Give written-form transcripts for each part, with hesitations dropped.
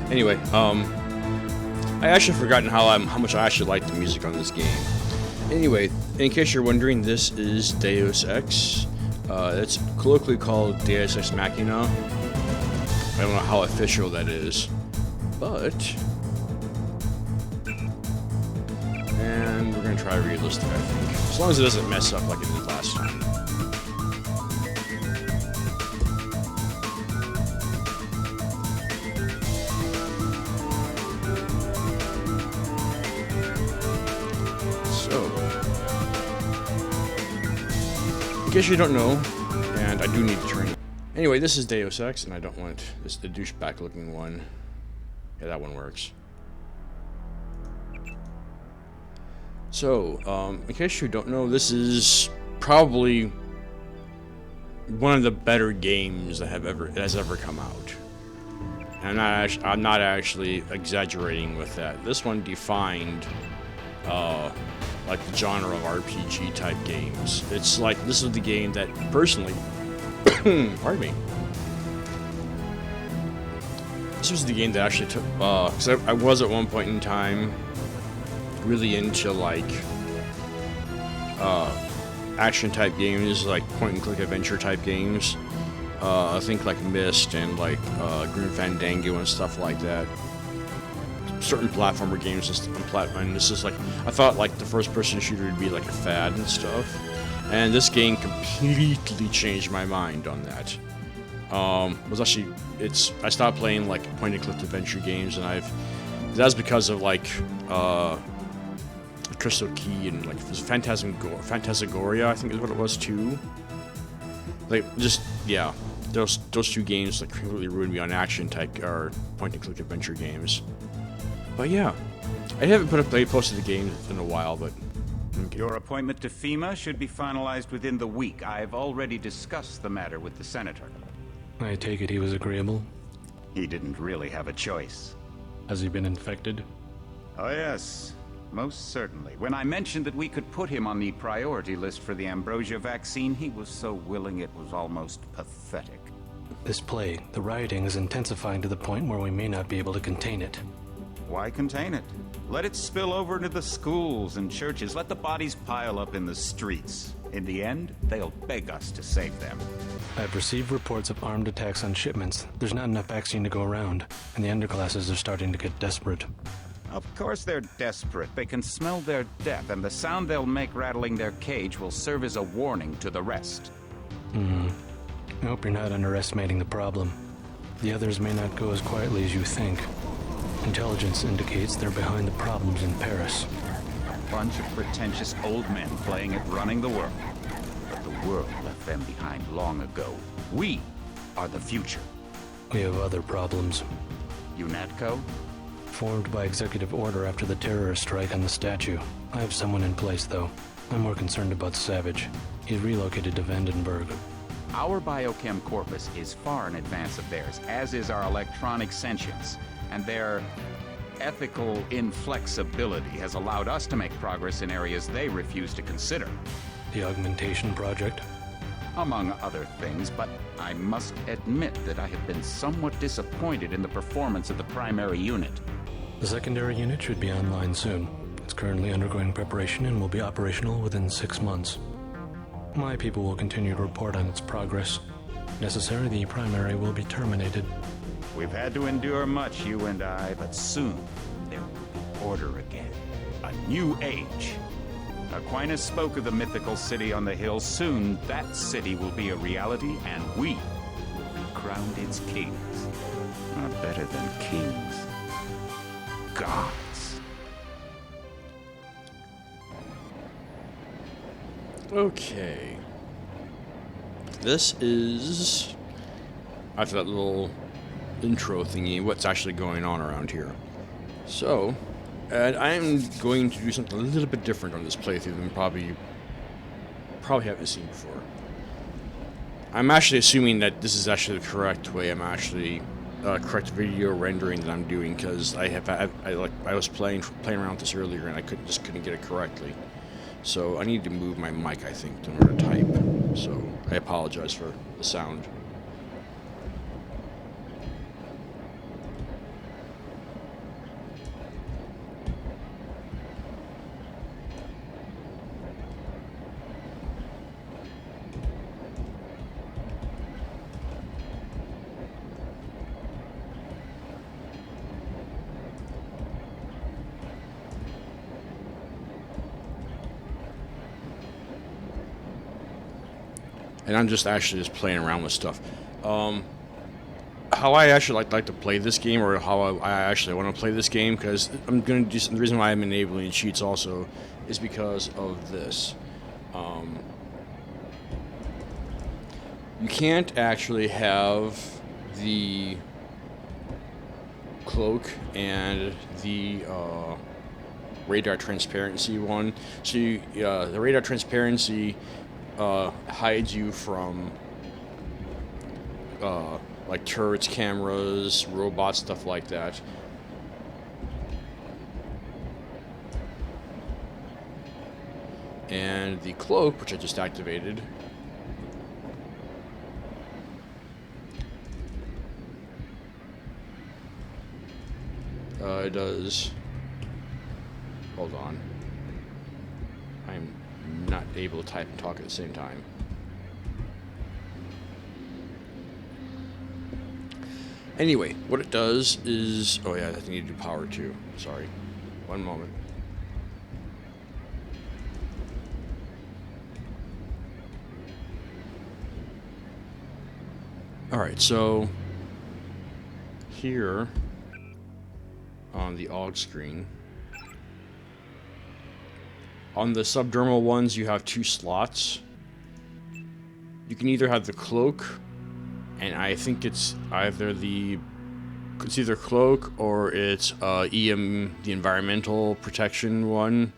Anyway, I actually forgotten how much I actually like the music on this game. Anyway, in case you're wondering, this is Deus Ex. It's colloquially called Deus Ex Machina. I don't know how official that is, but... And we're gonna try realistic, I think. As long as it doesn't mess up like it did last time. So, in case you don't know, and I do need to turn. Anyway, this is Deus Ex, and I don't want this the douchebag looking one. Yeah, that one works. So, in case you don't know, this is probably one of the better games that has ever come out. And I'm not actually exaggerating with that. This one defined, like the genre of RPG type games. It's like this is the game that personally, pardon me. This was the game that actually took, because I was at one point in time really into like action type games, like point and click adventure type games. I think like Myst and like Grim Fandango and stuff like that. Certain platformer games and this is like, I thought like the first person shooter would be like a fad and stuff, and this game completely changed my mind on that. Was actually, I stopped playing like point and click adventure games, and that's because of like Crystal Key and like it was Phantasmagoria, I think is what it was too. Like just yeah, those two games like completely ruined me on action type or point and click adventure games. But yeah, I haven't put a play post of the game in a while, but okay. Your appointment to FEMA should be finalized within the week. I've already discussed the matter with the senator. I take it he was agreeable? He didn't really have a choice. Has he been infected? Oh yes, most certainly. When I mentioned that we could put him on the priority list for the ambrosia vaccine, he was so willing it was almost pathetic. This plague, the rioting is intensifying to the point where we may not be able to contain it. Why contain it? Let it spill over into the schools and churches. Let the bodies pile up in the streets. In the end, they'll beg us to save them. I've received reports of armed attacks on shipments. There's not enough vaccine to go around, and the underclasses are starting to get desperate. Of course they're desperate. They can smell their death, and the sound they'll make rattling their cage will serve as a warning to the rest. I hope you're not underestimating the problem. The others may not go as quietly as you think. Intelligence indicates they're behind the problems in Paris. A bunch of pretentious old men playing at running the world. But the world left them behind long ago. We are the future. We have other problems. UNACO? Formed by executive order after the terrorist strike on the statue. I have someone in place, though. I'm more concerned about Savage. He's relocated to Vandenberg. Our biochem corpus is far in advance of theirs, as is our electronic sentience. And their ethical inflexibility has allowed us to make progress in areas they refuse to consider. The augmentation project? Among other things, but I must admit that I have been somewhat disappointed in the performance of the primary unit. The secondary unit should be online soon. It's currently undergoing preparation and will be operational within 6 months. My people will continue to report on its progress. If necessary, the primary will be terminated. We've had to endure much, you and I, but soon there will be order again. A new age. Aquinas spoke of the mythical city on the hill. Soon that city will be a reality, and we will be crowned its kings. Not better than kings. Gods. Okay. This is, after that little intro thingy, what's actually going on around here. So, and I'm going to do something a little bit different on this playthrough than probably haven't seen before. I'm actually assuming that this is actually the correct way. I'm actually correct video rendering that I'm doing, because I was playing around with this earlier and I couldn't get it correctly. So I need to move my mic, I think, in order to type. So I apologize for the sound. and I'm just actually just playing around with stuff. How I actually like to play this game, or how I actually want to play this game, because I'm going to do some, the reason why I'm enabling cheats also is because of this. You can't actually have the cloak and the radar transparency one. So the radar transparency hides you from like turrets, cameras, robots, stuff like that. And the cloak, which I just activated, it does. Hold on. I'm not able to type and talk at the same time. Anyway, what it does is... Oh yeah, I need to do power too. Sorry. One moment. Alright, so... Here... on the AUG screen... On the subdermal ones, you have 2 slots. You can either have the cloak... And I think it's either it's either cloak or it's EM, the environmental protection one,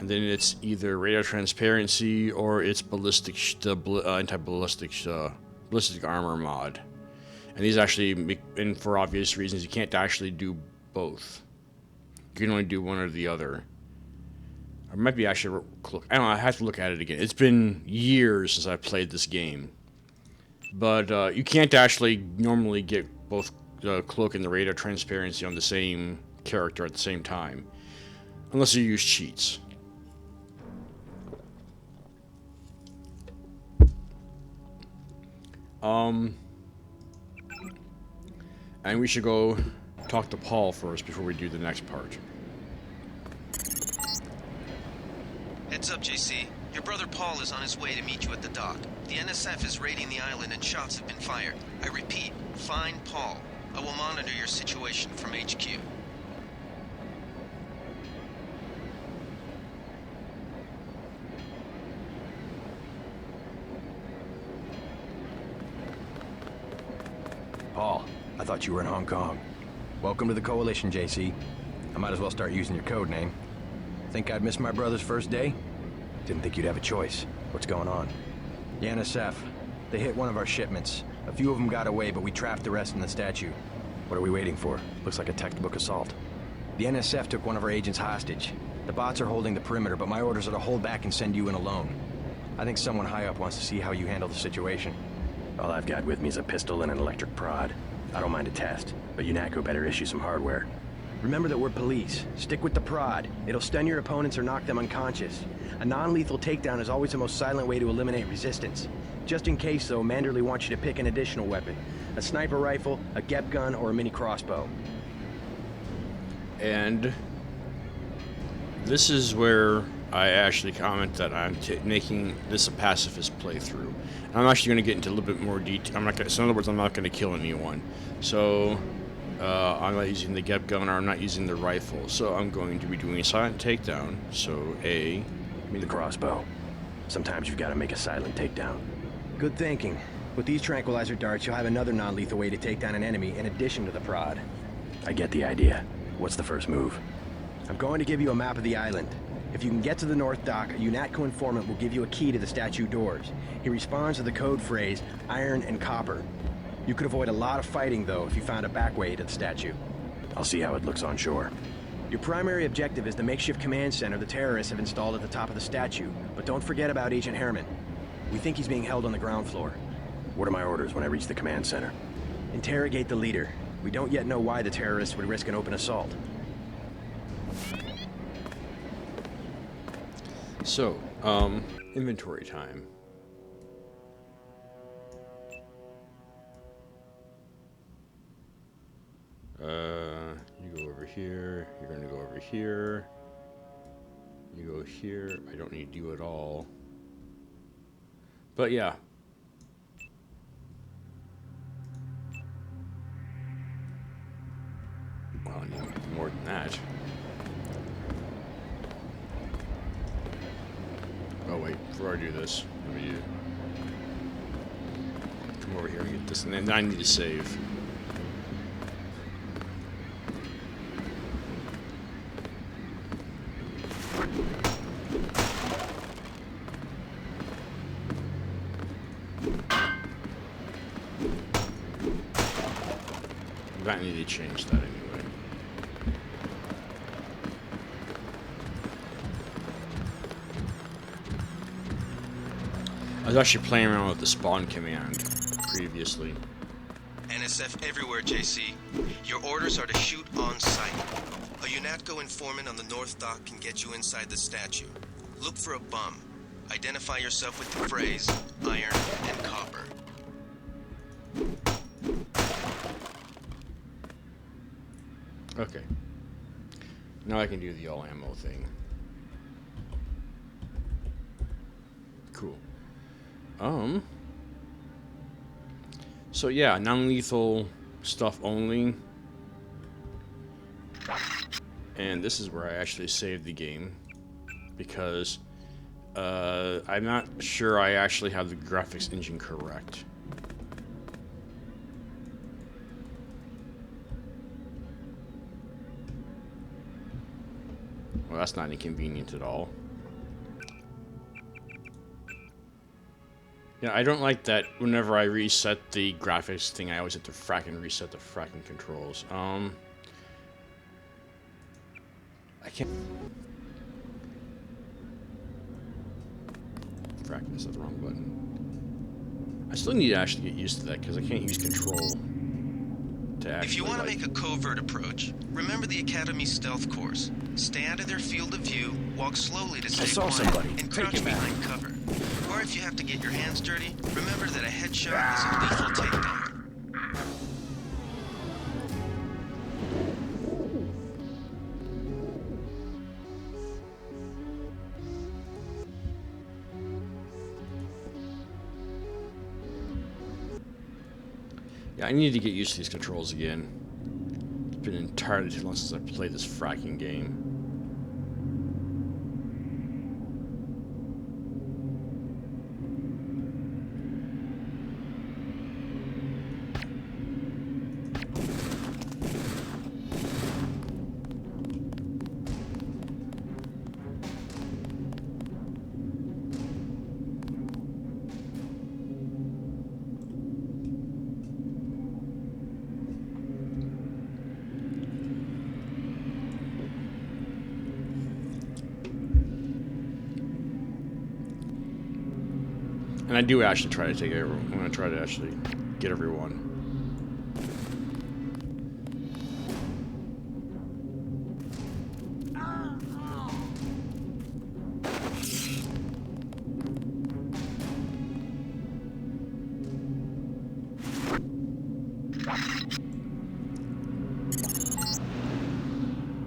and then it's either radar transparency or it's ballistic, anti-ballistic, ballistic armor mod. And these actually, and for obvious reasons, you can't actually do both. You can only do one or the other. Or might be actually cloak. I don't know. I have to look at it again. It's been years since I played this game. But you can't actually normally get both the cloak and the radar transparency on the same character at the same time. Unless you use cheats. And we should go talk to Paul first before we do the next part. Heads up, JC. Your brother Paul is on his way to meet you at the dock. The NSF is raiding the island and shots have been fired. I repeat, find Paul. I will monitor your situation from HQ. Paul, I thought you were in Hong Kong. Welcome to the Coalition, JC. I might as well start using your code name. Think I'd miss my brother's first day? Didn't think you'd have a choice. What's going on? The NSF. They hit one of our shipments. A few of them got away, but we trapped the rest in the statue. What are we waiting for? Looks like a textbook assault. The NSF took one of our agents hostage. The bots are holding the perimeter, but my orders are to hold back and send you in alone. I think someone high up wants to see how you handle the situation. All I've got with me is a pistol and an electric prod. I don't mind a test, but UNACO better issue some hardware. Remember that we're police. Stick with the prod. It'll stun your opponents or knock them unconscious. A non-lethal takedown is always the most silent way to eliminate resistance. Just in case, though, Manderley wants you to pick an additional weapon. A sniper rifle, a GEP gun, or a mini crossbow. And this is where I actually comment that I'm making this a pacifist playthrough. And I'm actually going to get into a little bit more detail. So in other words, I'm not going to kill anyone. So I'm not using the GEP gun, or I'm not using the rifle. So I'm going to be doing a silent takedown. So the crossbow. Sometimes you've got to make a silent takedown. Good thinking. With these tranquilizer darts, you'll have another non-lethal way to take down an enemy in addition to the prod. I get the idea. What's the first move? I'm going to give you a map of the island. If you can get to the North Dock, a UNATCO informant will give you a key to the statue doors. He responds to the code phrase, iron and copper. You could avoid a lot of fighting, though, if you found a back way to the statue. I'll see how it looks on shore. Your primary objective is the makeshift command center the terrorists have installed at the top of the statue, but don't forget about Agent Herman. We think he's being held on the ground floor. What are my orders when I reach the command center? Interrogate the leader. We don't yet know why the terrorists would risk an open assault. So, inventory time. You go over here, you're gonna go over here, you go here, I don't need you at all. But yeah, more than that. Oh wait, before I do this, let me come over here and get this, and then I need to save. I need to change that anyway. I was actually playing around with the spawn command previously. NSF everywhere, JC. Your orders are to shoot on sight. A UNACO informant on the North Dock can get you inside the statue. Look for a bum. Identify yourself with the phrase, iron and copper. Okay. Now I can do the all ammo thing. Cool. So yeah, non-lethal stuff only. And this is where I actually saved the game, because I'm not sure I actually have the graphics engine correct. Well, that's not inconvenient at all. Yeah, I don't like that whenever I reset the graphics thing, I always have to fracking reset the fracking controls. I can't... Fracking is the wrong button. I still need to actually get used to that, because I can't use control to actually... If you want to make a covert approach, remember the Academy stealth course. Stay out of their field of view, walk slowly to stay quiet, and crouch behind cover. Or if you have to get your hands dirty, remember that a headshot is a lethal takedown. Yeah, I need to get used to these controls again. It's been entirely too long since I played this fracking game. And I do actually try to take everyone. I'm going to try to actually get everyone.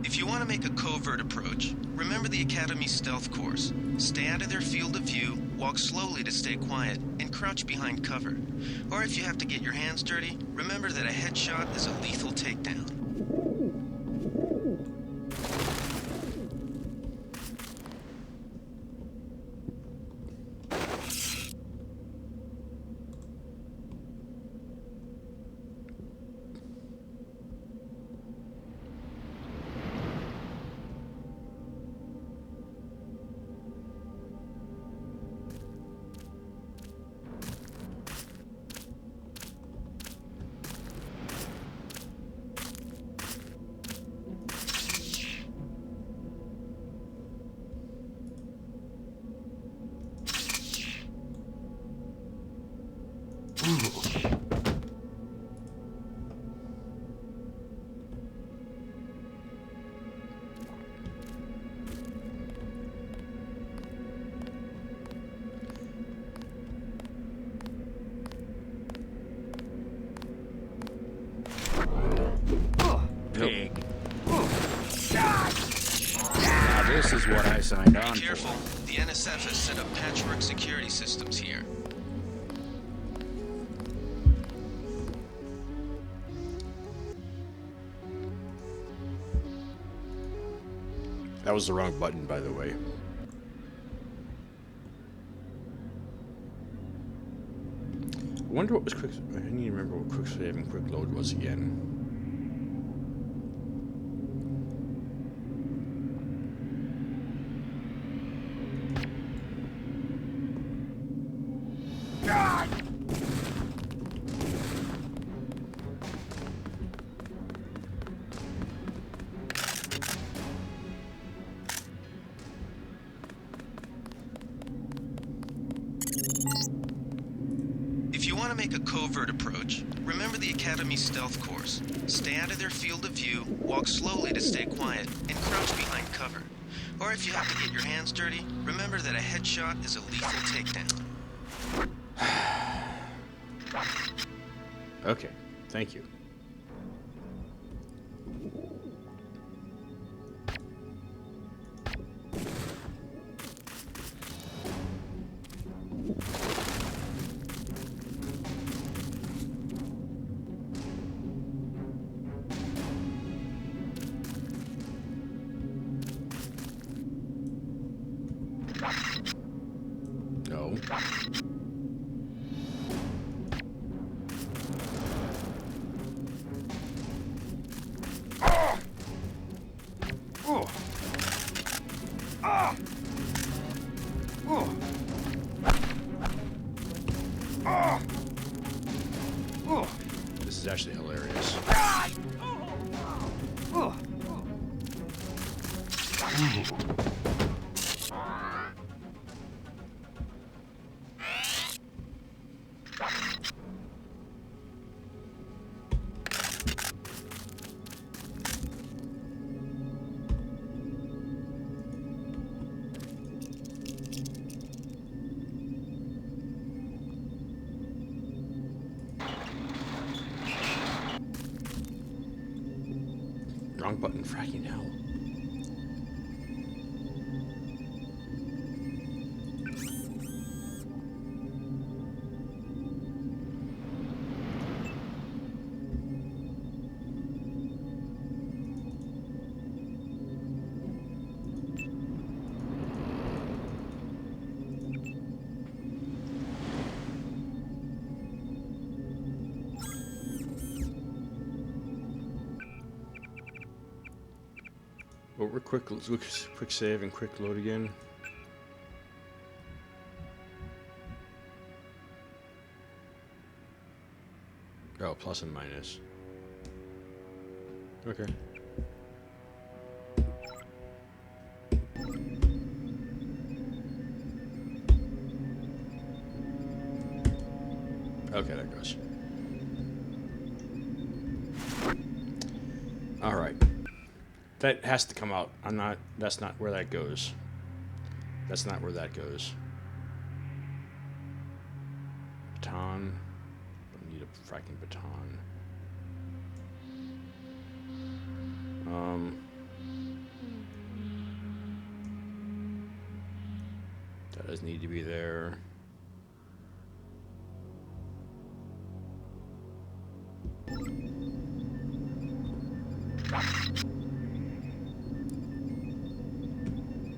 If you want to make a covert approach, remember the Academy stealth course. Stay out of their field of view, walk slowly to stay quiet, and crouch behind cover. Or if you have to get your hands dirty, remember that a headshot is a lethal takedown. Pig. Now this is what I signed on Be careful. for. The NSF has set up patchwork security systems here. That was the wrong button, by the way. I wonder what was quick... I need to remember what quick save and quick load was again. If you want to make a covert approach, remember the Academy's stealth course. Stay out of their field of view, walk slowly to stay quiet, and crouch behind cover. Or if you have to get your hands dirty, remember that a headshot is a lethal takedown. Okay, thank you. No. This is actually hilarious. Wrong button, fracking hell. What were quick save and quick load again? Oh, plus and minus. Okay. Okay, that goes. All right. That has to come out. That's not where that goes. That's not where that goes. Baton. Don't need a fracking baton. That doesn't need to be there.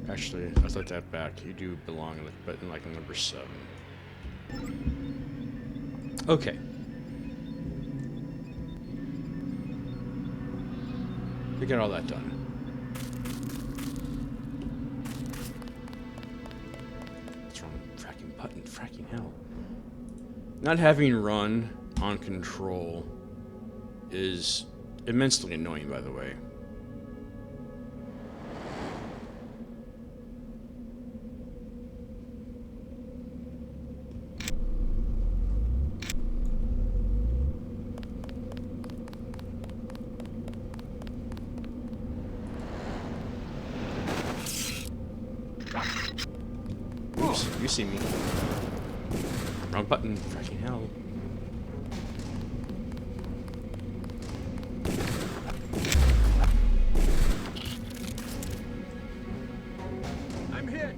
Actually, I take that back. You do belong in like number 7. Okay. We got all that done. What's wrong? Fracking button. Fracking hell. Not having run on control is immensely annoying, by the way. You see me. Wrong button. Fracking hell. I'm hit.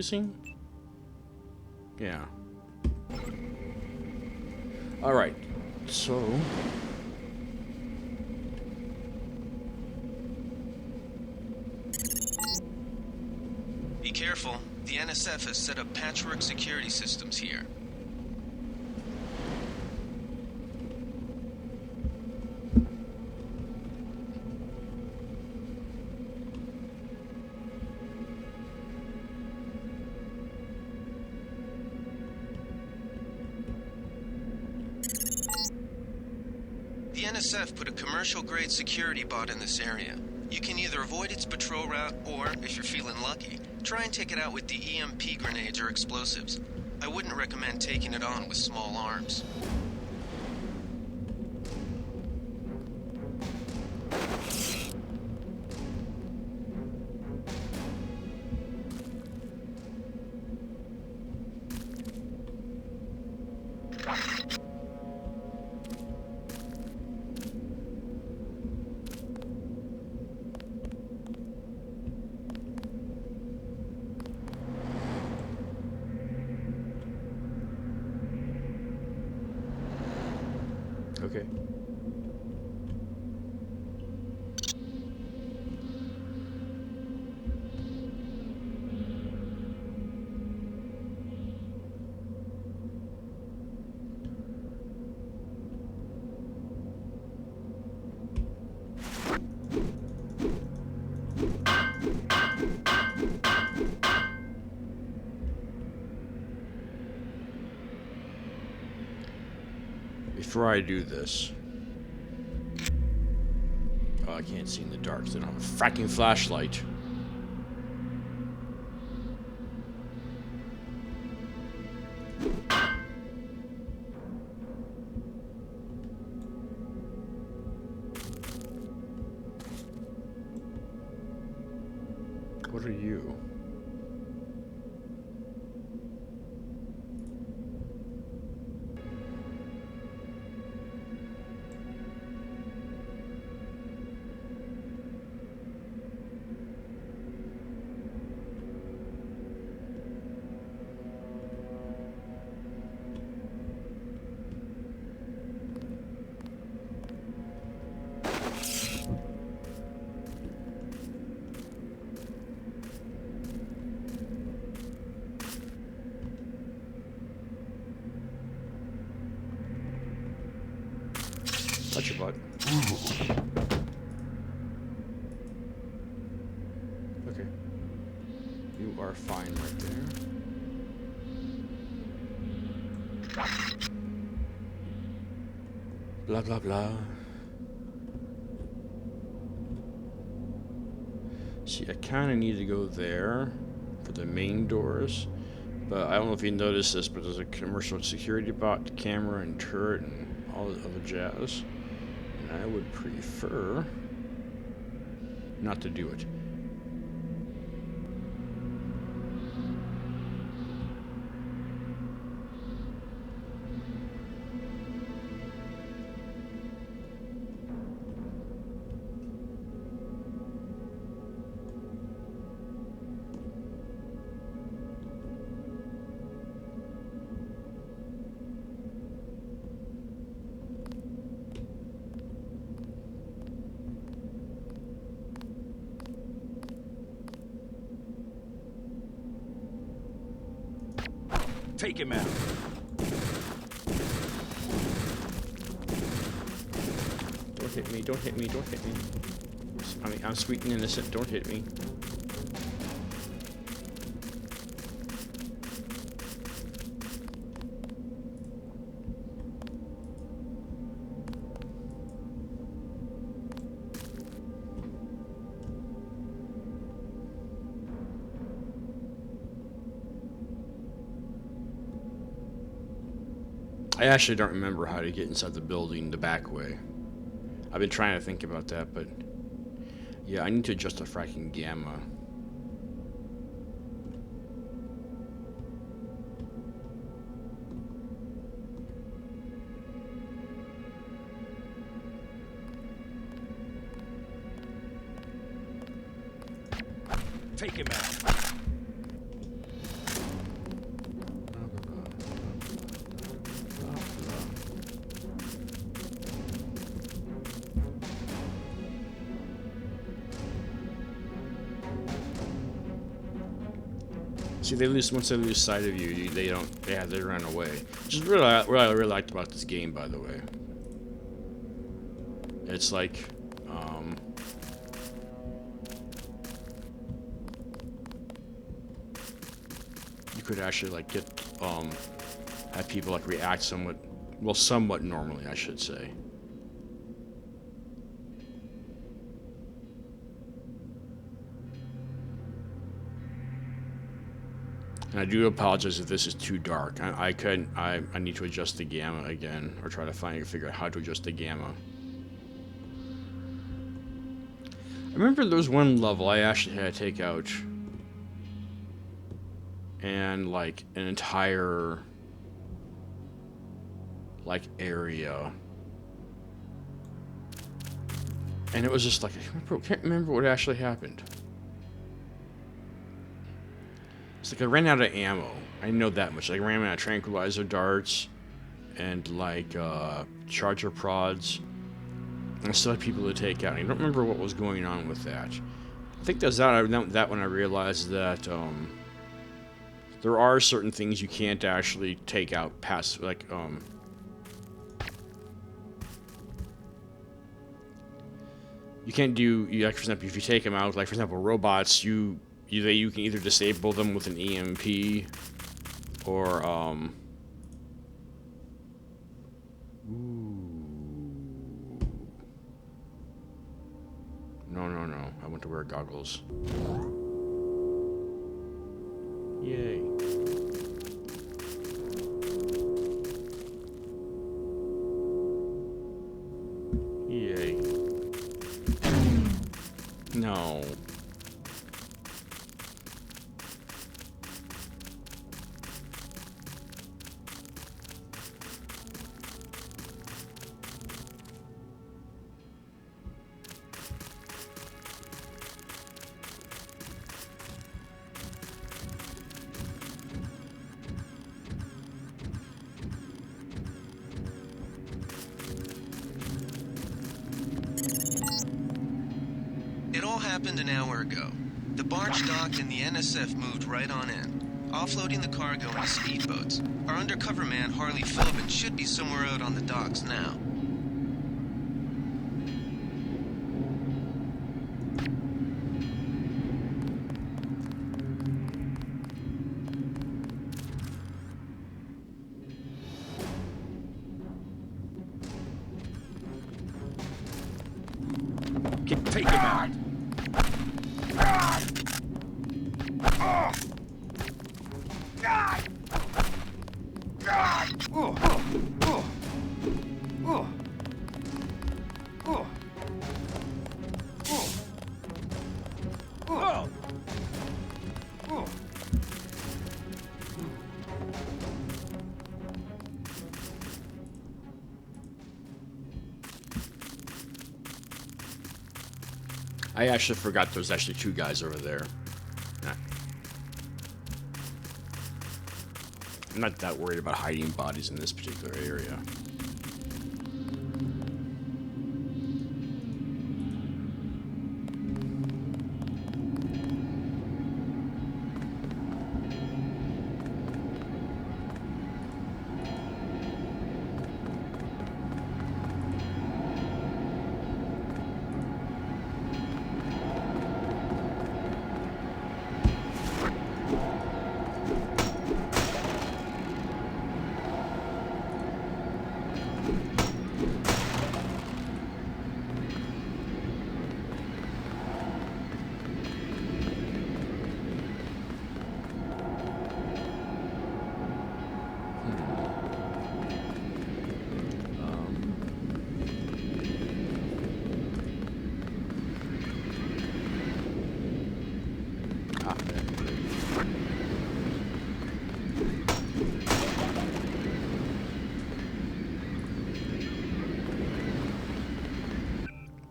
using? Yeah. Alright, so... Be careful. The NSF has set up patchwork security systems here. The NSF put a commercial-grade security bot in this area. You can either avoid its patrol route, or, if you're feeling lucky, try and take it out with the EMP grenades or explosives. I wouldn't recommend taking it on with small arms. Okay. Before I do this... Oh, I can't see in the dark, so I don't have a fracking flashlight. What are you? Touch your butt. Okay. You are fine right there. Blah, blah, blah. See, I kind of need to go there for the main doors. But I don't know if you noticed this, but there's a commercial security bot, camera, and turret, and all the other jazz. And I would prefer not to do it. Take him out. Don't hit me, don't hit me, don't hit me. I mean, I'm sweet and innocent, don't hit me. I actually don't remember how to get inside the building the back way. I've been trying to think about that, but yeah, I need to adjust the fracking gamma. Take him out. See, they lose once they lose sight of you. They don't. They run away. Which is really what I really liked about this game, by the way. It's like, you could actually like get have people like react somewhat, well, somewhat normally, I should say. And I do apologize if this is too dark. I need to adjust the gamma again, or try to figure out how to adjust the gamma. I remember there was one level I actually had to take out, and like an entire like area, and it was just like I can't remember what actually happened. It's like I ran out of ammo. I know that much. Like, I ran out of tranquilizer darts and like charger prods. And I still had people to take out. And I don't remember what was going on with that. I think that's that when I realized that there are certain things you can't actually take out past, like you can't do, like, for example, if you take them out, like for example robots, you can either disable them with an EMP or No. I want to wear goggles. Yay. Yay. No. It all happened an hour ago. The barge docked and the NSF moved right on in, offloading the cargo into speedboats. Our undercover man, Harley Philbin, should be somewhere out on the docks now. Take him out. I actually forgot there was actually two guys over there. Nah. I'm not that worried about hiding bodies in this particular area.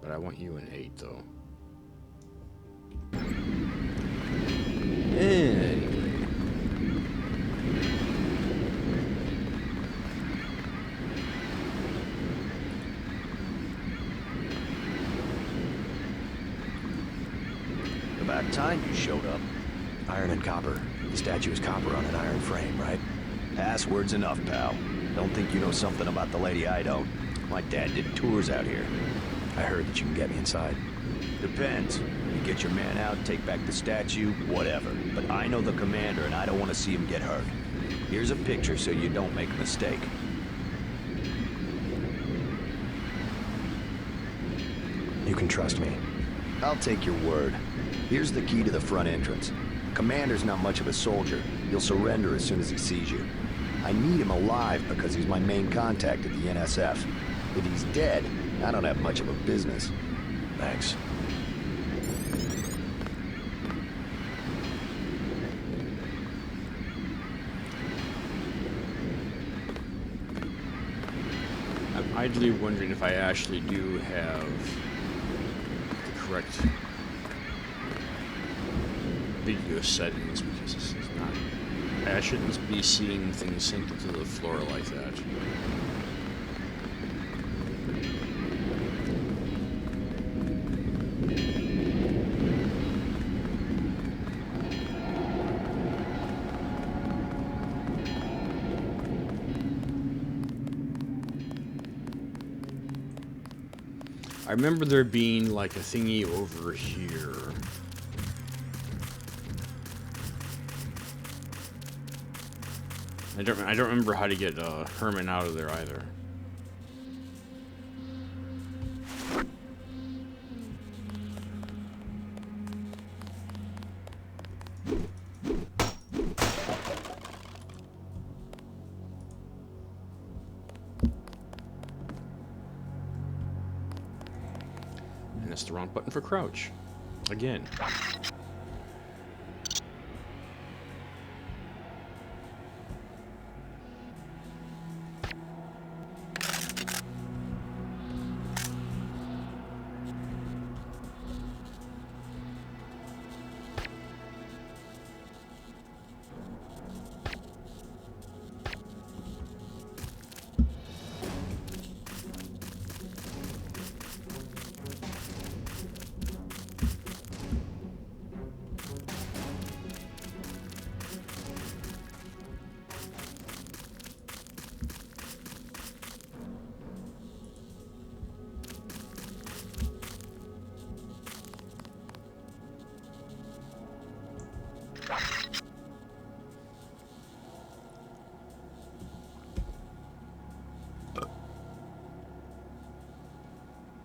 I want you in 8, though. Anyway. About time you showed up. Iron and copper. The statue is copper on an iron frame, right? Password's enough, pal. Don't think you know something about the lady I don't. My dad did tours out here. I heard that you can get me inside. Depends. You get your man out, take back the statue, whatever. But I know the commander and I don't want to see him get hurt. Here's a picture so you don't make a mistake. You can trust me. I'll take your word. Here's the key to the front entrance. Commander's not much of a soldier. He'll surrender as soon as he sees you. I need him alive because he's my main contact at the NSF. If he's dead, I don't have much of a business. Thanks. I'm idly wondering if I actually do have the correct video settings, because this is not... I shouldn't be seeing things sink into the floor like that. I remember there being like a thingy over here. I don't remember how to get Herman out of there either. And that's the wrong button for crouch. Again.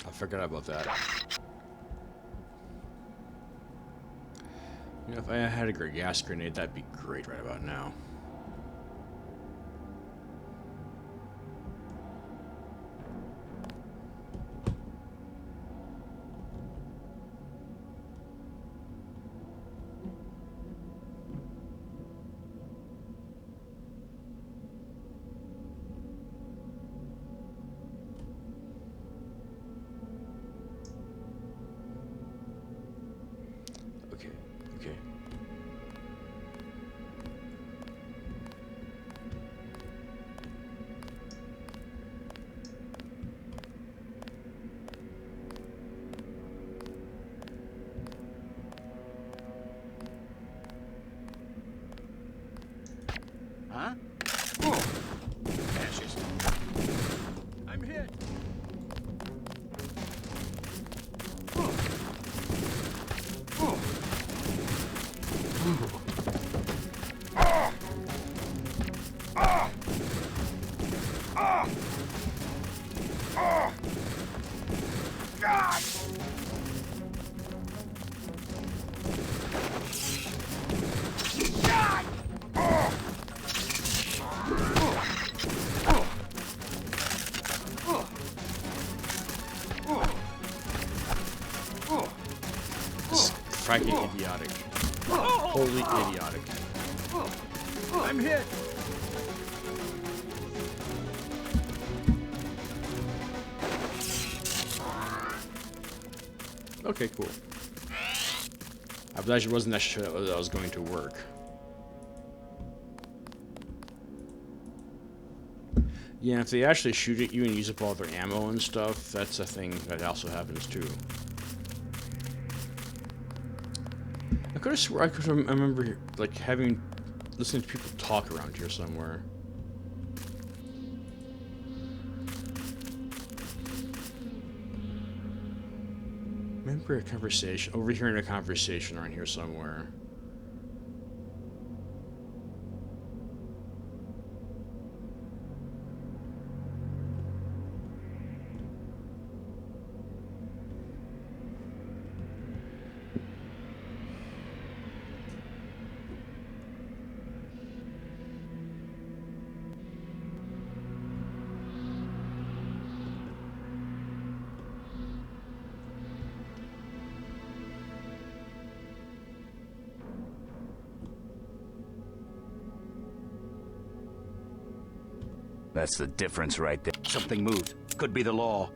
I forgot about that. You know, if I had a gas grenade, that'd be great right about now. Okay, okay. Huh? Oh! Fascist. I'm hit. Oh. Oh. Ah! Ah! Ah! Ah! God! God! Oh! This is fragging idiotic. Wholly idiotic. I'm hit. Okay, cool. I wasn't necessarily that was going to work. Yeah, if they actually shoot at you and use up all their ammo and stuff, that's a thing that also happens too. I could have swore I remember like listening to people talk around here somewhere. Remember a conversation, overhearing a conversation around here somewhere. That's the difference right there. Something moved. Could be the law.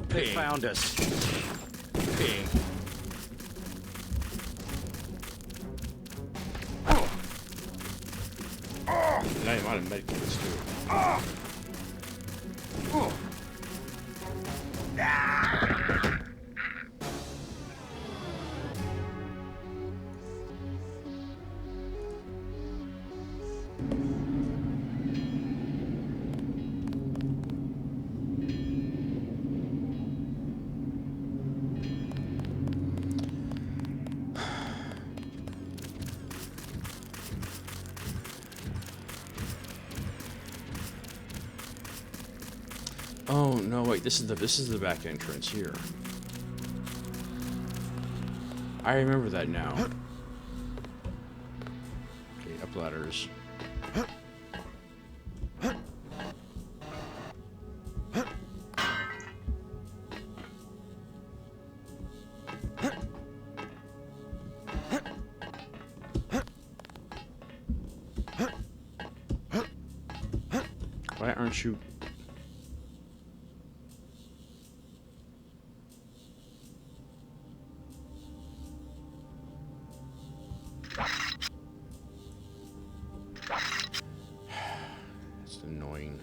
They found us. Ping. Now you might have medkits too. Oh no! Wait, this is the back entrance here. I remember that now. Okay, up ladders. Why aren't you? It's annoying.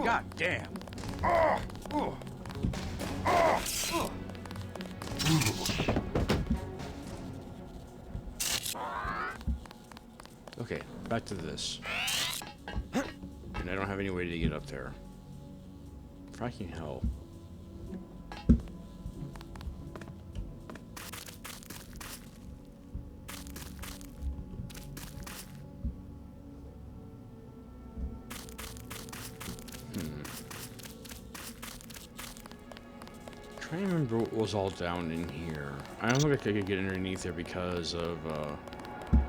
God damn. Okay, back to this. And I don't have any way to get up there. Fucking hell. Trying to remember what was all down in here. I don't think I could get underneath there because of, oh yeah,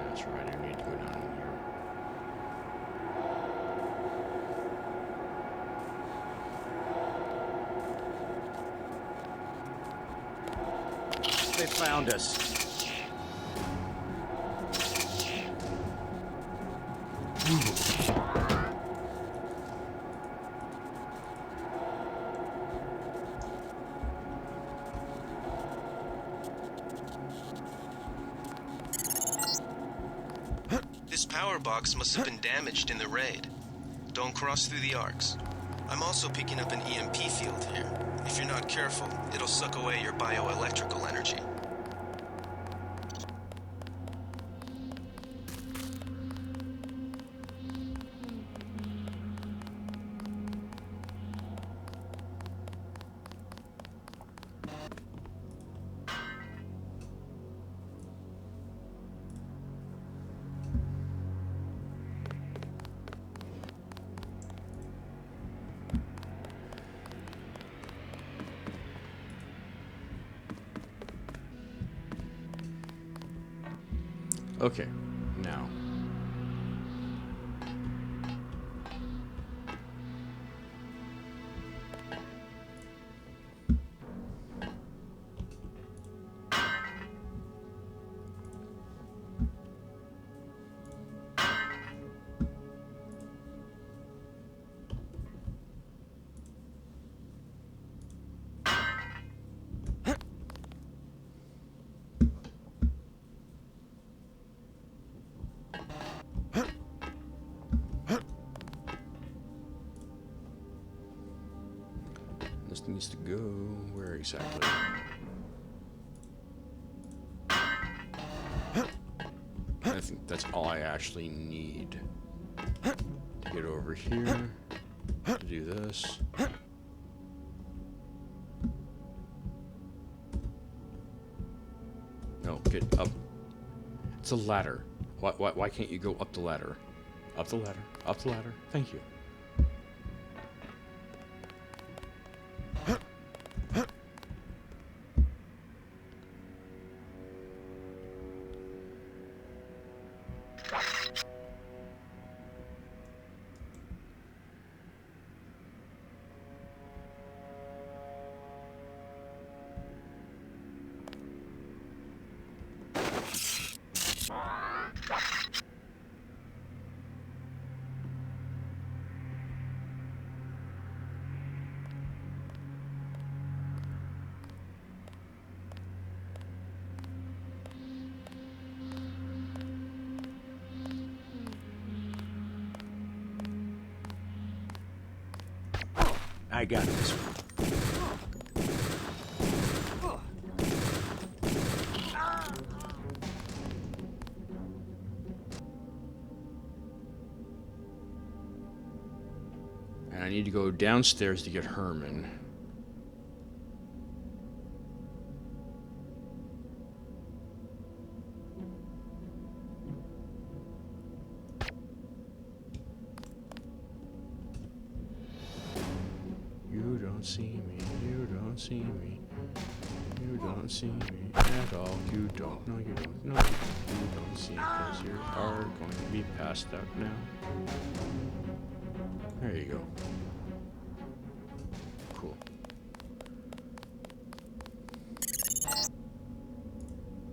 that's right, I need to go down in here. They found us. This power box must have been damaged in the raid. Don't cross through the arcs. I'm also picking up an EMP field here. If you're not careful, it'll suck away your bioelectrical energy. Okay, now. needs to go where exactly? I think that's all I actually need to get over here to do this. No, get up. It's a ladder. Why can't you go up the ladder? Up the ladder. Up the ladder. Thank you. I got this one. And I need to go downstairs to get Herman. You don't see me, you don't see me, you don't see me at all. You don't, no you don't, no you don't see, because you are going to be passed out now. There you go. Cool.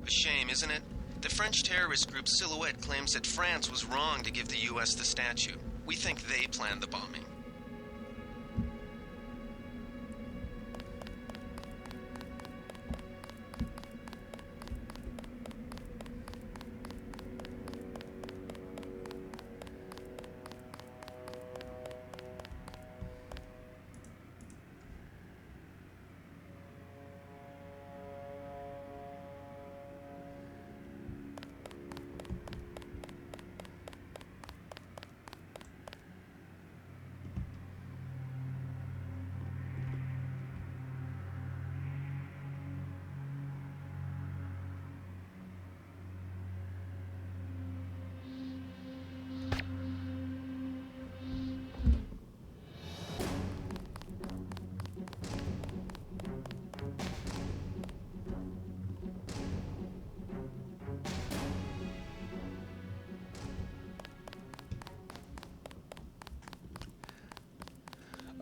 A shame, isn't it? The French terrorist group Silhouette claims that France was wrong to give the U.S. the statue. We think they planned the bombing.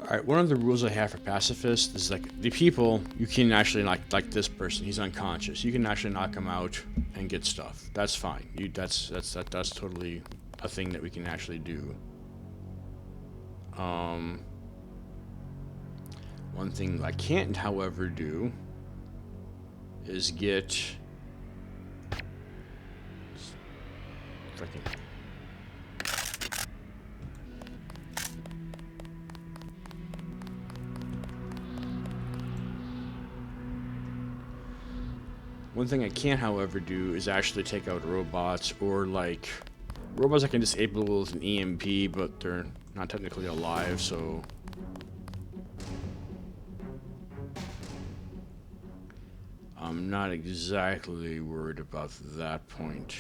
Alright, one of the rules I have for pacifists is like the people you can actually like this person, he's unconscious. You can actually knock him out and get stuff. That's fine. That's totally a thing that we can actually do. One thing I can't, however, do is get freaking. One thing I can't, however, do is actually take out robots, or like robots I can disable with an EMP, but they're not technically alive, so I'm not exactly worried about that point.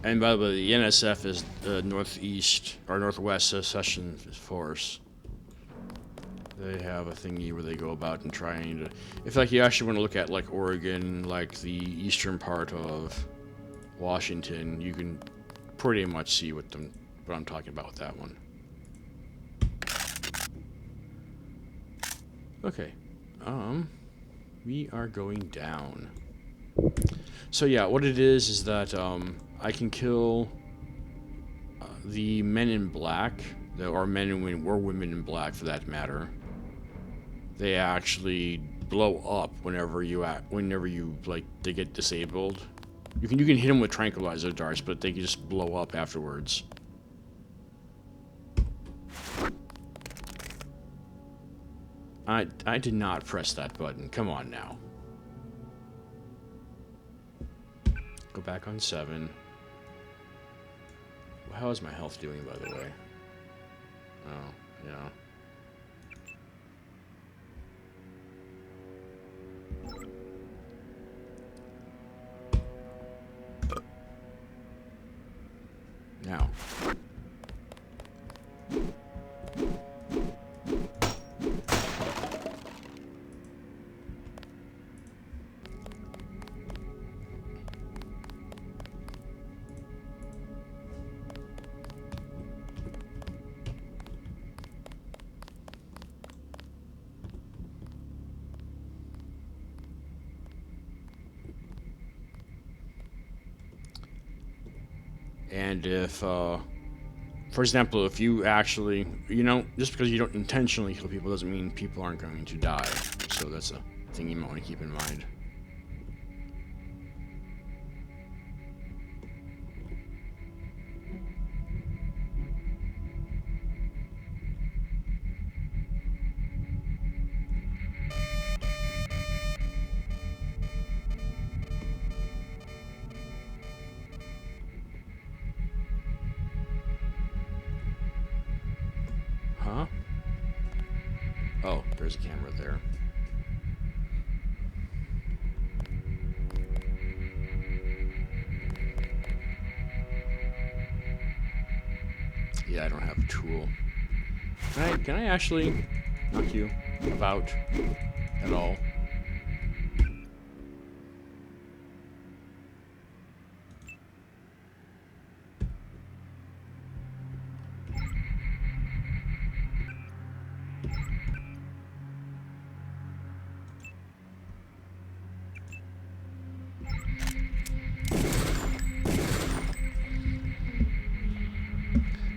And by the way, the NSF is Northeast or Northwest Secession Force. They have a thingy where they go about and trying to. If like you actually want to look at like Oregon, like the eastern part of Washington, you can pretty much see what I'm talking about with that one. Okay, we are going down. So yeah, what it is that I can kill the men in black, or men and women, or women in black for that matter. They actually blow up whenever you like they get disabled. You can hit them with tranquilizer darts, but they can just blow up afterwards. I did not press that button. Come on now. Go back on 7. How is my health doing, by the way? Oh, yeah. Now. And if, for example, if you actually, you know, just because you don't intentionally kill people doesn't mean people aren't going to die. So that's a thing you might want to keep in mind. Huh? Oh, there's a camera there. Yeah, I don't have a tool. Can I actually knock you about at all?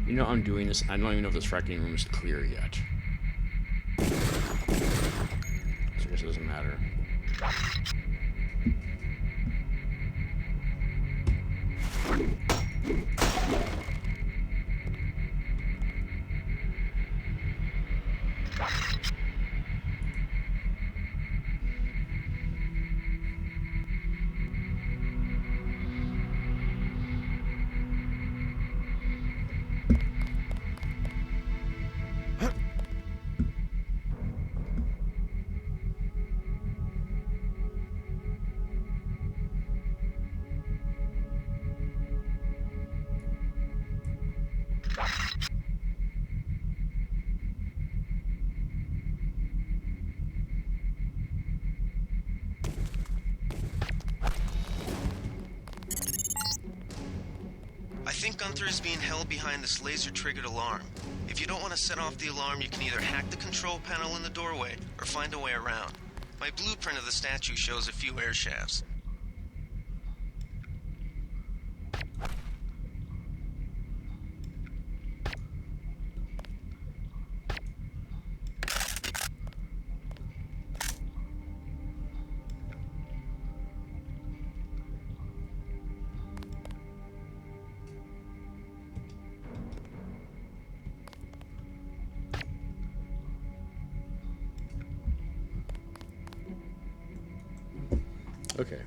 You know I'm doing this. I don't even know if this fracking room is clear yet. So I guess it doesn't matter. I think Gunther is being held behind this laser-triggered alarm. If you don't want to set off the alarm, you can either hack the control panel in the doorway or find a way around. My blueprint of the statue shows a few air shafts. Okay.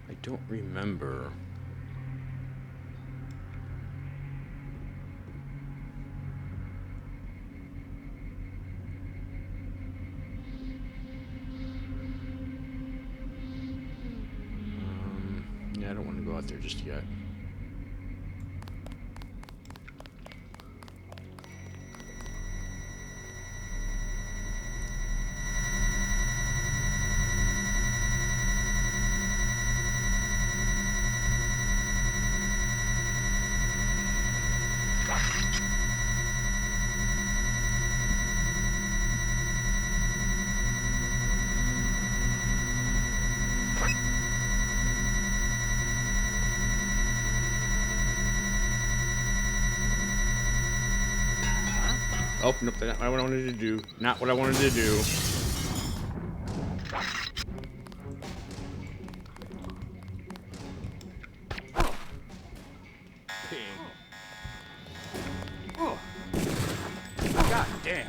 I don't remember. Yeah, I don't want to go out there just yet. Oh, nope, that's not what I wanted to do. Not what I wanted to do. God damn.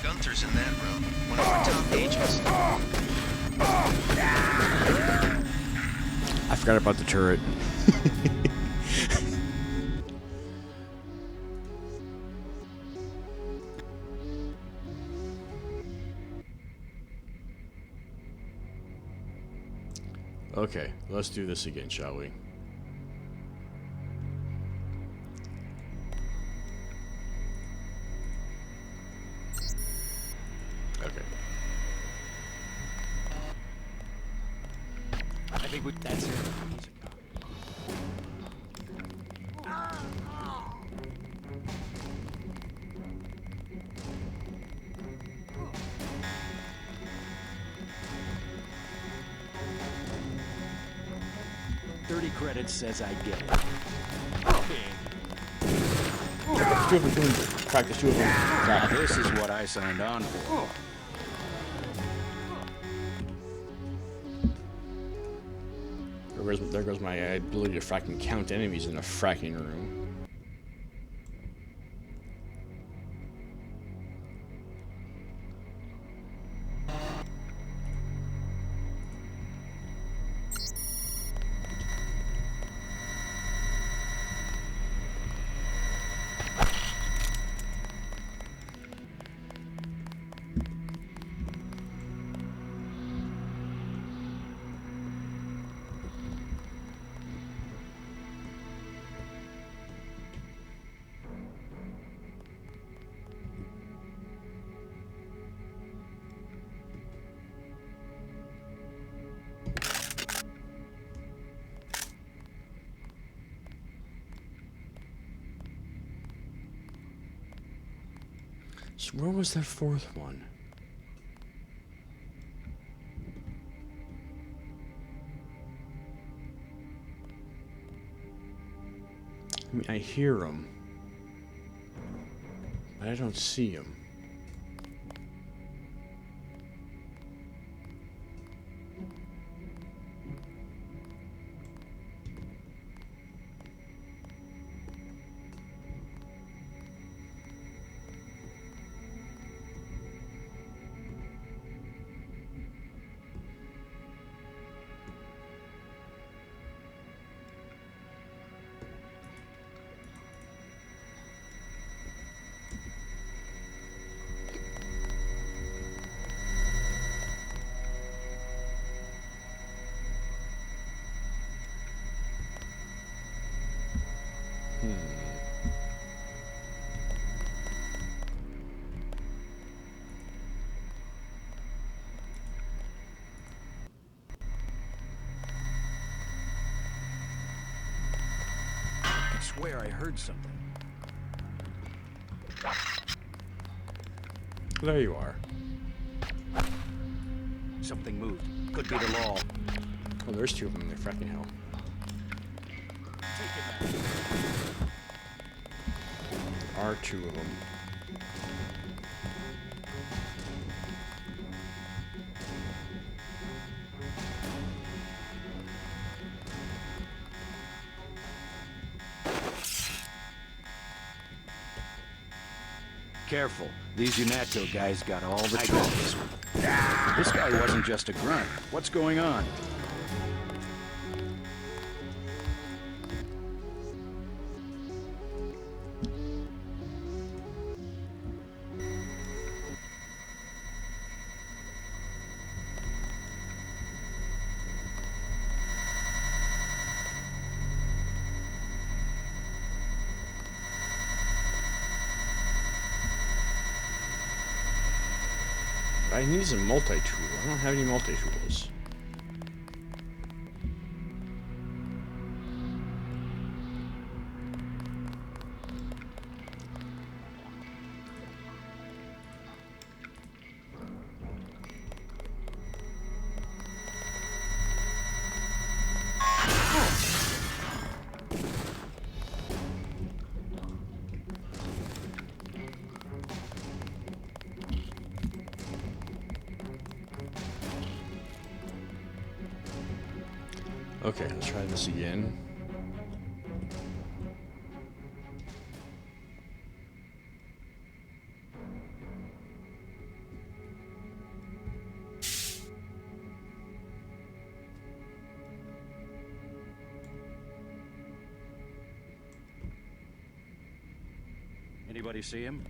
Gunther's in that room. One of our top agents. I forgot about the turret. Okay, let's do this again, shall we? Okay. I think that's it. 30 credits says I get it. Two of them, practice two of them. Now this is what I signed on for. There goes my ability to fracking count enemies in a fracking room. So where was that fourth one? I mean, I hear him, but I don't see him. I swear I heard something. There you are. Something moved. Could be the law. Oh, there's two of them in there, fracking hell. There are two of them. Careful. These UNACO guys got all the trophies. This guy wasn't just a grunt. What's going on? I need some multi-tool. I don't have any multi-tools. Okay, let's try this again. Anybody see him?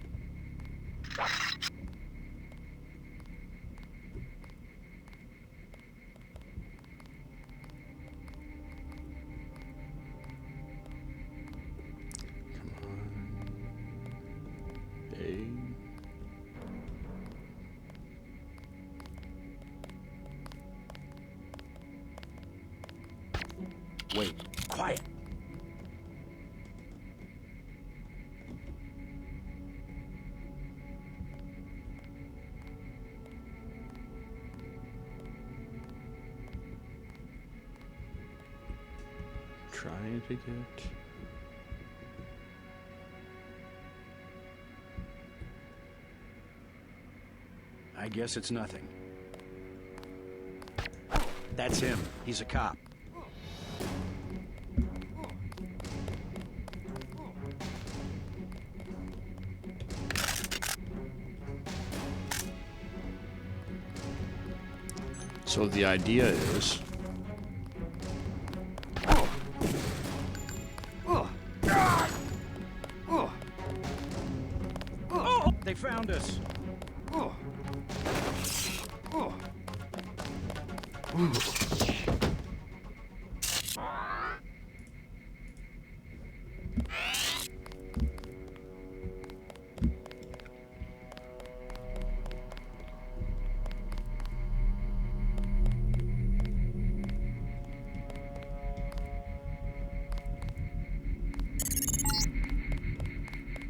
Hey. Wait, quiet. Trying to get. I guess it's nothing. That's him. He's a cop. So the idea is. They found us.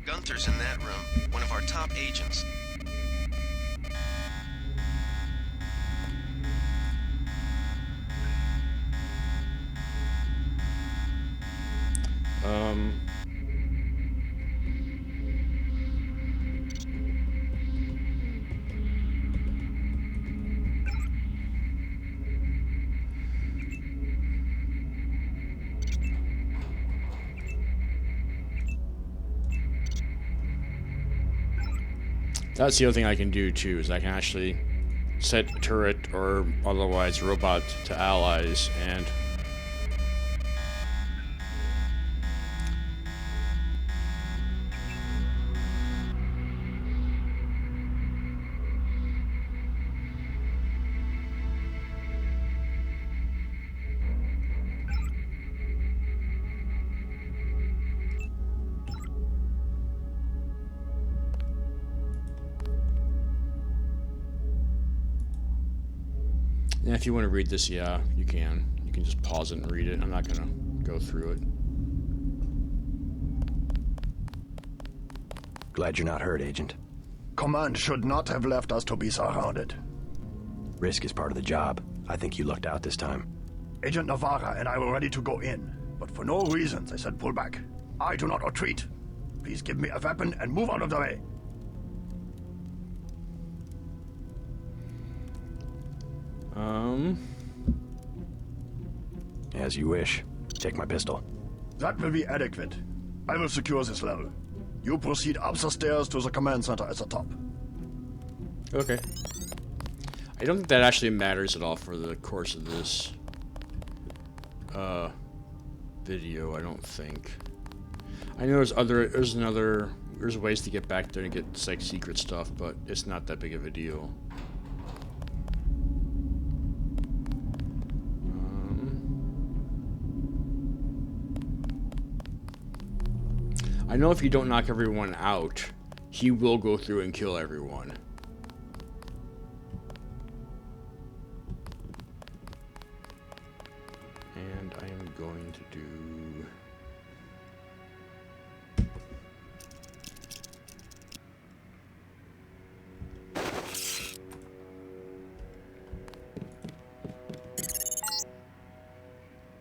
Gunther's in that room, one of our top agents. That's the other thing I can do too, is I can actually set turret or otherwise robot to allies and if you want to read this, yeah, you can. You can just pause it and read it. I'm not going to go through it. Glad you're not hurt, Agent. Command should not have left us to be surrounded. Risk is part of the job. I think you lucked out this time. Agent Navarra and I were ready to go in, but for no reason they said pull back. I do not retreat. Please give me a weapon and move out of the way. As you wish. Take my pistol. That will be adequate. I will secure this level. You proceed up the stairs to the command center at the top. Okay. I don't think that actually matters at all for the course of this video, I don't think. I know there's ways to get back there and get like secret stuff, but it's not that big of a deal. I know if you don't knock everyone out, he will go through and kill everyone. And I am going to do...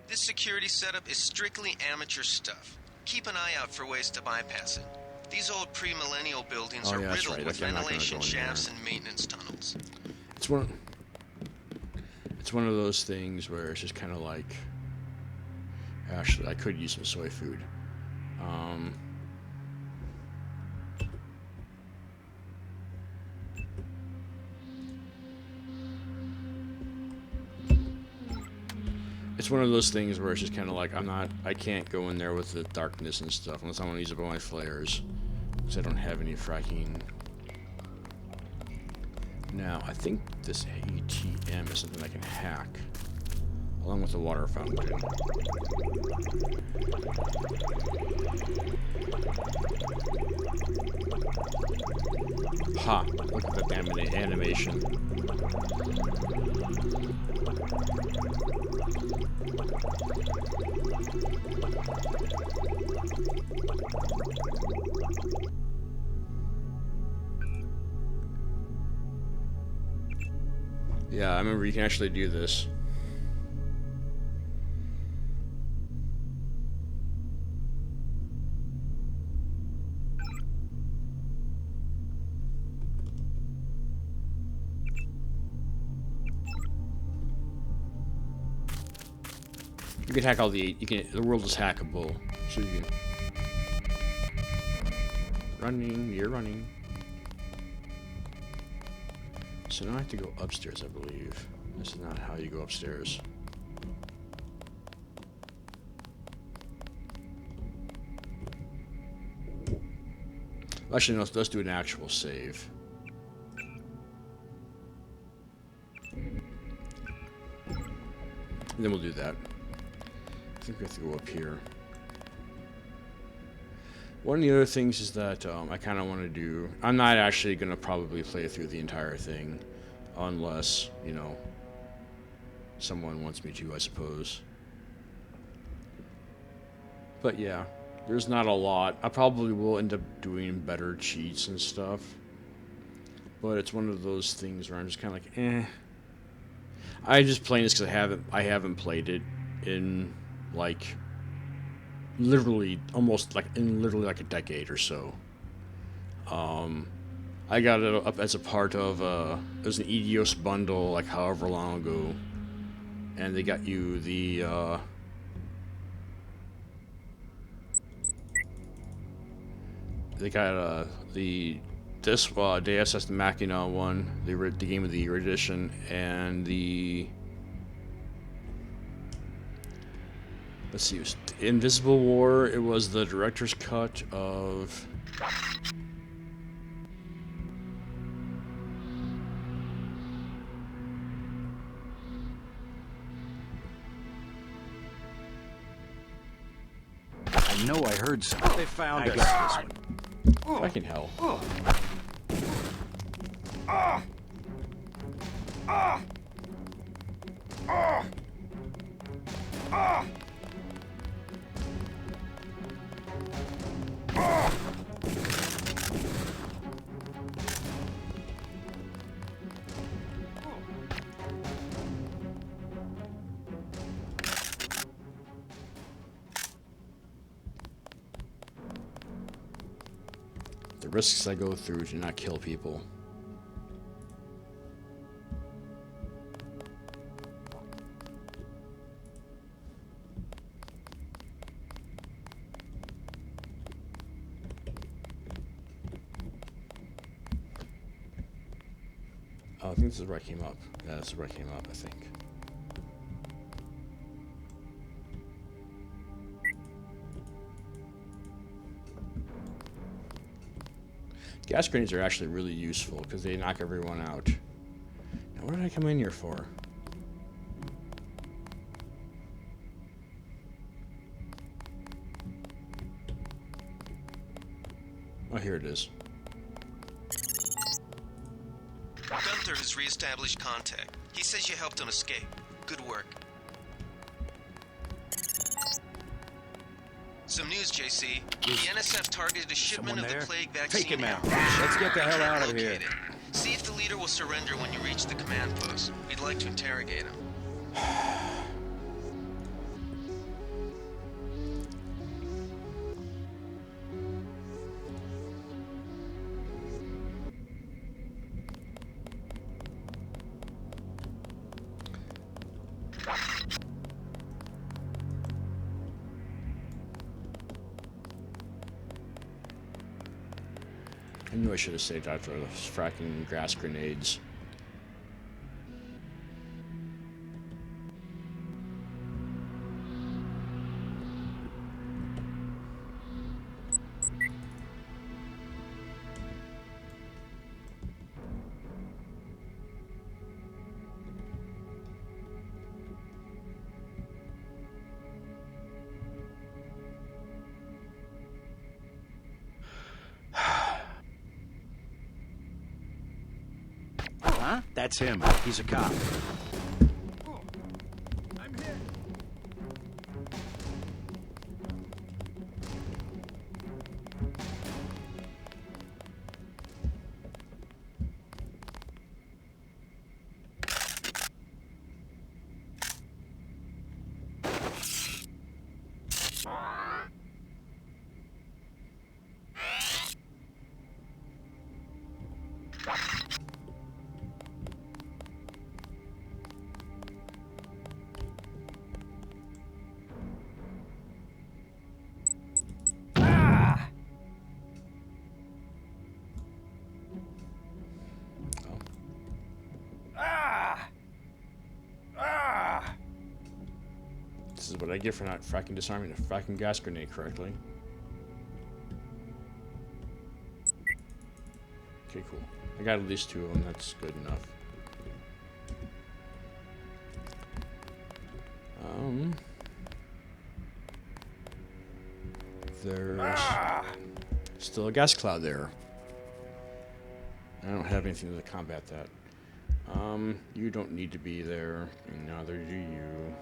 This security setup is strictly amateur stuff. Keep an eye out for ways to bypass it. These old pre-millennial buildings are riddled with ventilation shafts and maintenance tunnels. It's one of those things where it's just kind of like Actually, I could use some soy food. It's one of those things where it's just kind of like, I can't go in there with the darkness and stuff unless I want to use up all my flares. Because I don't have any fracking. Now, I think this ATM is something I can hack. Along with the water fountain. Ha! Look at that damn animation. Yeah, I remember you can actually do this. You can hack all the the world is hackable. So you can you're running. So now I have to go upstairs, I believe. This is not how you go upstairs. Actually, no, let's do an actual save. And then we'll do that. I think we have to go up here. One of the other things is that I kind of want to do... I'm not actually going to probably play through the entire thing. Unless, you know, someone wants me to, I suppose. But yeah, there's not a lot. I probably will end up doing better cheats and stuff. But it's one of those things where I'm just kind of like, eh. I'm just playing this because I haven't played it in, like... literally like a decade or so. I got it up as a part of it was an EDOS bundle like however long ago, and they got you the this Deus Ex Machina one, the game of the year edition, and the let's see, it was Invisible War. It was the director's cut of... I know I heard something. They found us. This one. Fucking hell. The risks I go through to not kill people. Oh, I think this is where I came up. Yeah, this is where I came up, I think. Gas grenades are actually really useful because they knock everyone out. Now, what did I come in here for? Oh, here it is. Gunther has re-established contact. He says you helped him escape. Good work. Some news, JC. The NSF targeted a shipment of the plague vaccine. Take him out. Let's get the hell out of here. See if the leader will surrender when you reach the command post. We'd like to interrogate him. I knew I should have saved after those fracking gas grenades. Huh? That's him. He's a cop. This is what I get for not fracking disarming a fracking gas grenade correctly. Okay, cool. I got at least 2 of them. That's good enough. There's still a gas cloud there. I don't have anything to combat that. You don't need to be there, and neither do you.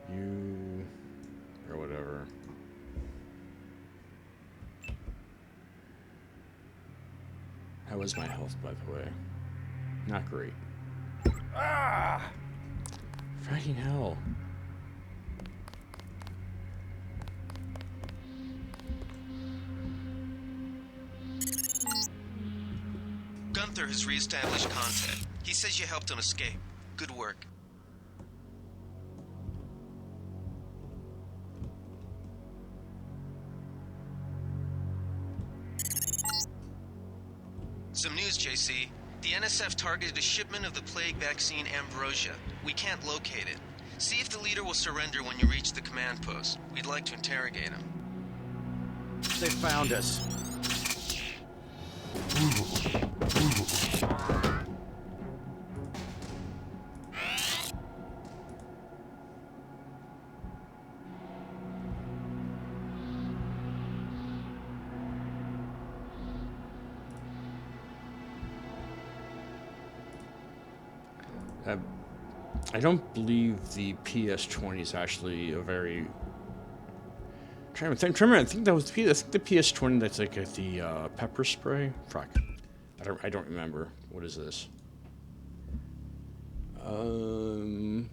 You, or whatever. How is my health, by the way? Not great. Fracking hell. Gunther has reestablished contact. He says you helped him escape. Good work. Some news, JC. The NSF targeted a shipment of the plague vaccine Ambrosia. We can't locate it. See if the leader will surrender when you reach the command post. We'd like to interrogate him. They found us. I don't believe the PS20 is actually a very... I think that was the PS20 that's like the pepper spray. Fuck. I don't remember. What is this? A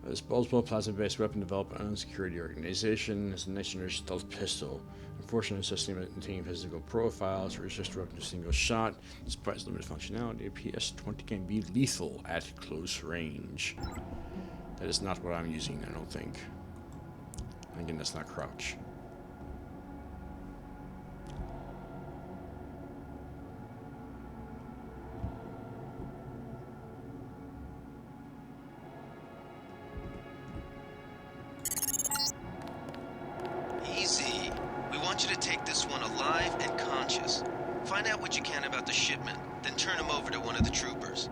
disposable plasma-based weapon developed by an security organization is a nation's stealth pistol. Unfortunately, system containing physical profiles resist up to a single shot. Despite its limited functionality, a PS20 can be lethal at close range. That is not what I'm using, I don't think. Again, that's not crouch. Easy. We want you to take this one alive and conscious. Find out what you can about the shipment, then turn him over to one of the troopers.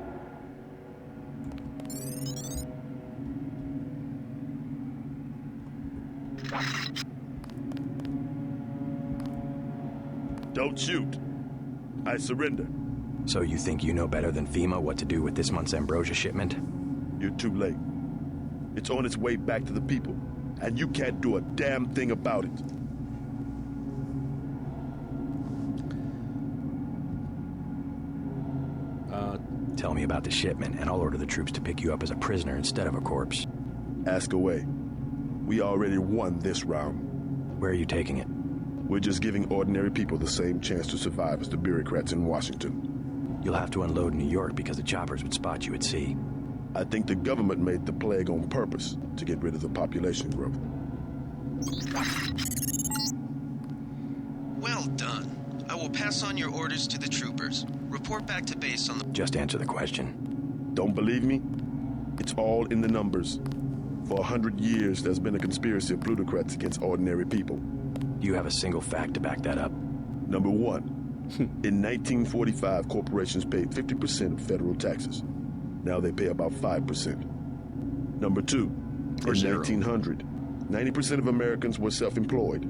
Don't shoot. I surrender. So you think you know better than FEMA what to do with this month's Ambrosia shipment? You're too late. It's on its way back to the people, and you can't do a damn thing about it. Tell me about the shipment, and I'll order the troops to pick you up as a prisoner instead of a corpse. Ask away. We already won this round. Where are you taking it? We're just giving ordinary people the same chance to survive as the bureaucrats in Washington. You'll have to unload in New York because the choppers would spot you at sea. I think the government made the plague on purpose to get rid of the population growth. Well done. I will pass on your orders to the troopers. Report back to base on the... Just answer the question. Don't believe me? It's all in the numbers. For 100 years, there's been a conspiracy of plutocrats against ordinary people. Do you have a single fact to back that up? Number one, in 1945, corporations paid 50% of federal taxes. Now they pay about 5%. Number two, in 1900, 90% of Americans were self-employed.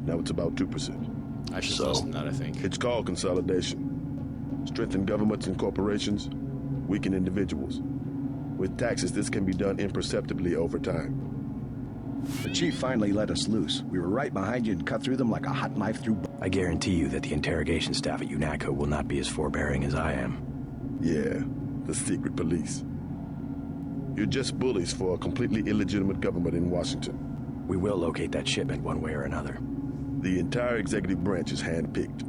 Now it's about 2%. I should less than that, I think. It's called consolidation. Strengthen governments and corporations, weaken individuals. With taxes, this can be done imperceptibly over time. The chief finally let us loose. We were right behind you and cut through them like a hot knife through... I guarantee you that the interrogation staff at UNACO will not be as forbearing as I am. Yeah, the secret police. You're just bullies for a completely illegitimate government in Washington. We will locate that shipment one way or another. The entire executive branch is handpicked.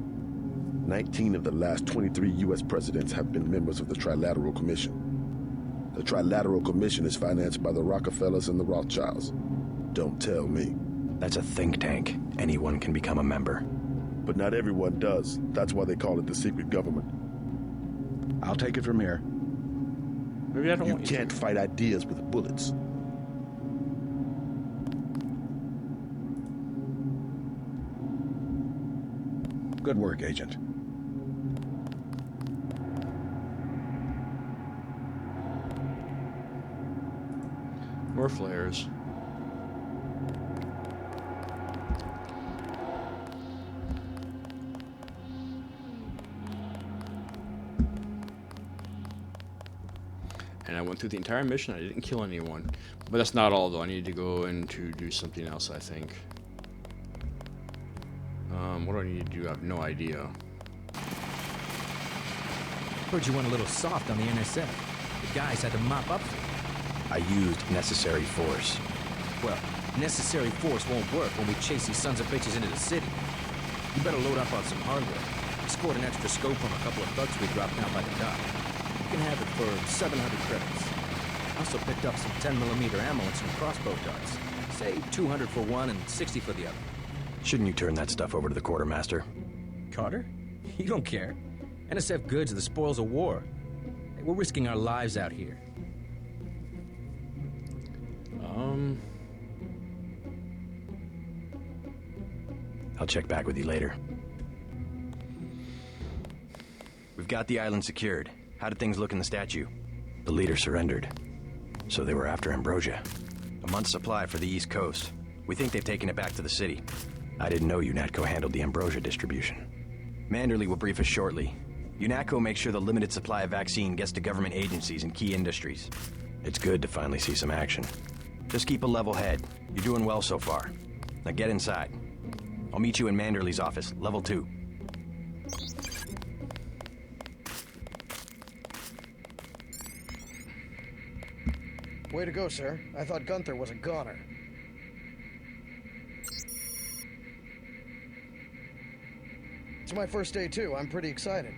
19 of the last 23 U.S. presidents have been members of the Trilateral Commission. The Trilateral Commission is financed by the Rockefellers and the Rothschilds. Don't tell me. That's a think tank. Anyone can become a member. But not everyone does. That's why they call it the secret government. I'll take it from here. Maybe I don't You want can't fight ideas with bullets. Good work, Agent. More flares. And I went through the entire mission. I didn't kill anyone. But that's not all, though. I need to go in to do something else, I think. What do I need to do? I have no idea. Heard you went a little soft on the NSF. The guys had to mop up for you. I used necessary force. Well, necessary force won't work when we chase these sons of bitches into the city. You better load up on some hardware. We scored an extra scope from a couple of thugs we dropped down by the dock. You can have it for 700 credits. Also picked up some 10mm ammo and some crossbow darts. Say 200 for one and 60 for the other. Shouldn't you turn that stuff over to the quartermaster? Carter? You don't care. NSF goods are the spoils of war. Hey, we're risking our lives out here. I'll check back with you later. We've got the island secured. How did things look in the statue? The leader surrendered. So they were after Ambrosia. A month's supply for the East Coast. We think they've taken it back to the city. I didn't know UNATCO handled the Ambrosia distribution. Manderley will brief us shortly. UNATCO makes sure the limited supply of vaccine gets to government agencies and key industries. It's good to finally see some action. Just keep a level head. You're doing well so far. Now get inside. I'll meet you in Manderley's office, level 2. Way to go, sir. I thought Gunther was a goner. It's my first day, too. I'm pretty excited.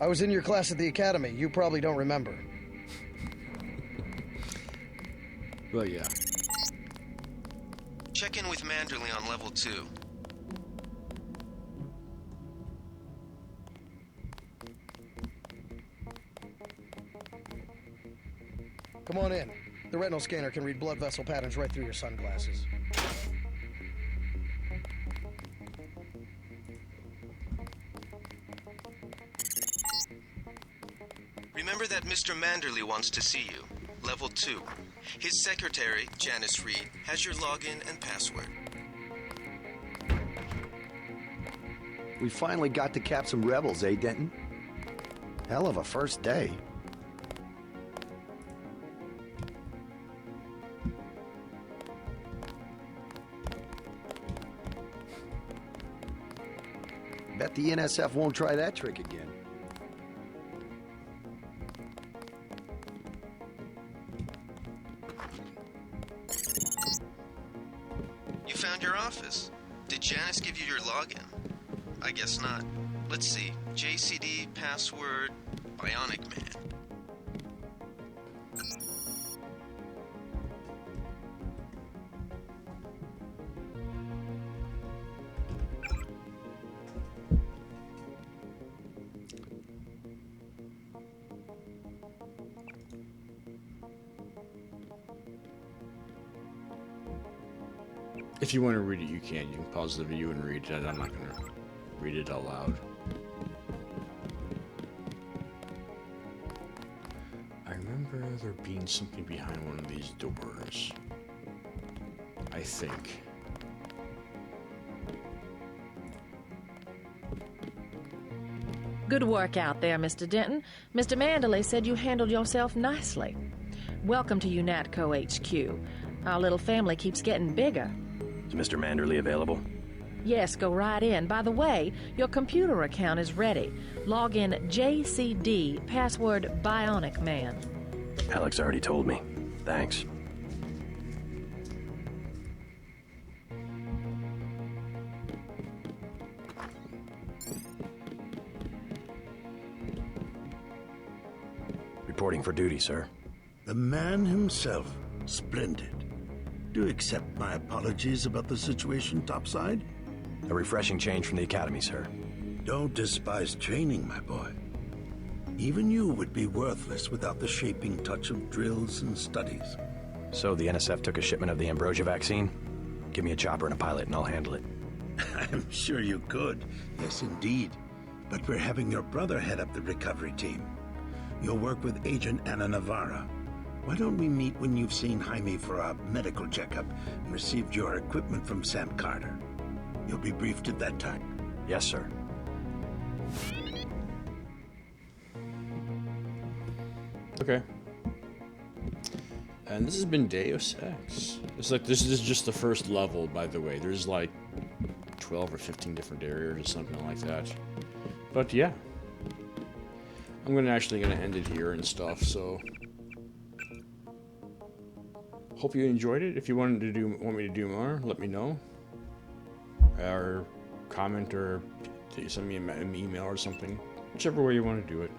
I was in your class at the academy. You probably don't remember. Well, yeah. Check in with Manderley on level 2. Come on in. The retinal scanner can read blood vessel patterns right through your sunglasses. Remember that Mr. Manderley wants to see you. Level 2. His secretary, Janice Reed, has your login and password. We finally got to cap some rebels, eh, Denton? Hell of a first day. Bet the NSF won't try that trick again. You found your office. Did Janice give you your login? I guess not. Let's see. JCD, password, Bionic Man. If you want to read it, you can. You can pause the video and read it. I'm not going to read it out loud. I remember there being something behind one of these doors. I think. Good work out there, Mr. Denton. Mr. Manderley said you handled yourself nicely. Welcome to UNACO HQ. Our little family keeps getting bigger. Is Mr. Manderley available? Yes, go right in. By the way, your computer account is ready. Log in JCD, password Bionic Man. Alex already told me. Thanks. Reporting for duty, sir. The man himself. Splendid. Do accept my apologies about the situation topside? A refreshing change from the academy, sir. Don't despise training, my boy. Even you would be worthless without the shaping touch of drills and studies. So the NSF took a shipment of the ambrosia vaccine? Give me a chopper and a pilot and I'll handle it. I'm sure you could. Yes, indeed. But we're having your brother head up the recovery team. You'll work with Agent Anna Navarra. Why don't we meet when you've seen Jaime for a medical checkup and received your equipment from Sam Carter? You'll be briefed at that time. Yes, sir. Okay. And this has been Deus Ex. It's like this is just the first level, by the way. There's like 12 or 15 different areas or something like that. But yeah. I'm actually gonna end it here and stuff, so hope you enjoyed it. If you want me to do more, let me know. Or comment or send me an email or something. Whichever way you want to do it.